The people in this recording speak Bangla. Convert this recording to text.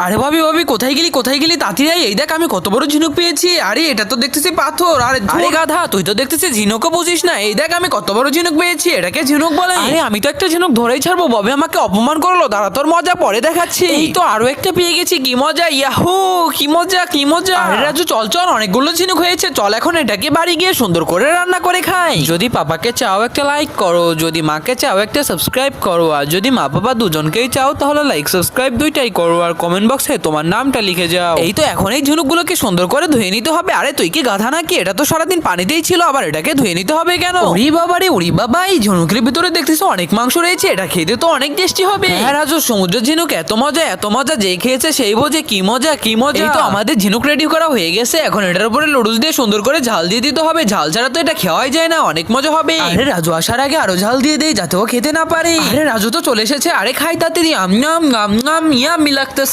আরে ভাবি ভাবি কোথায় গেলি তাড়াতাড়ি আয়, এই দেখ আমি কত বড় ঝিনুক পেয়েছি। আরে এটা তো দেখতেছি পাথর। আরে গাধা, তুই তো দেখতেছি ঝিনুকও বুঝিস না। এই দেখ আমি কত বড় ঝিনুক পেয়েছি, এটাকে ঝিনুক বলে? আরে আমি তো একটা ঝিনুক ধরেই ছাড়বো, ববে আমাকে অপমান করলো। দাঁড়া তোর মজা পরে দেখাচ্ছি। এই তো আরো একটা পেয়ে গেছি, কি মজা, ইয়াহু, কি মজা কি মজা। আরে রাজু চল চল, অনেকগুলো ঝিনুক হয়েছে, চল এখন এটাকে বাড়ি গিয়ে সুন্দর করে রান্না করে খাই। যদি পাপাকে চাও একটা লাইক করো, যদি মাকে চাও একটা সাবস্ক্রাইব করো, আর যদি মা বাবা দুজনকেই চাও তাহলে লাইক সাবস্ক্রাইব দুইটাই করো, আর কমেন্ট বক্সে তোমার নামটা লিখে যাও। এই তো এখন এই ঝিনুকগুলোকে সুন্দর করে ধুয়ে নিতে হবে। আরে তুই কি গাধা নাকি? এটা তো সারাদিন পানিতেই ছিল, আবার এটাকে ধুয়ে নিতে হবে কেন? ওরে বাবা রে, ওরে বাবা, এই ঝিনুকের ভিতরে দেখতেছ অনেক মাংস রয়েছে, এটা খেতে তো অনেক টেস্টি হবে। হ্যাঁ রাজু, সমুদ্রের ঝিনুক এত মজা, যে খেয়েছে সেই বোঝে কি মজা কি মজা। এই তো আমাদের ঝিনুক রেডি করা হয়ে গেছে, এখন এটার উপরে লুডুস দিয়ে সুন্দর করে ঝাল দিয়ে দিতে হবে। ঝাল ছাড়া তো এটা খাওয়াই যায় না, অনেক মজা হবে। আরে রাজু আসার আগে আরো ঝাল দিয়ে দেই যাতে ও খেতে না পারে। আরে রাজু তো চলে এসেছে, আরে খাই তাড়াতাড়ি। ইয়াম্মি লাগতেছে।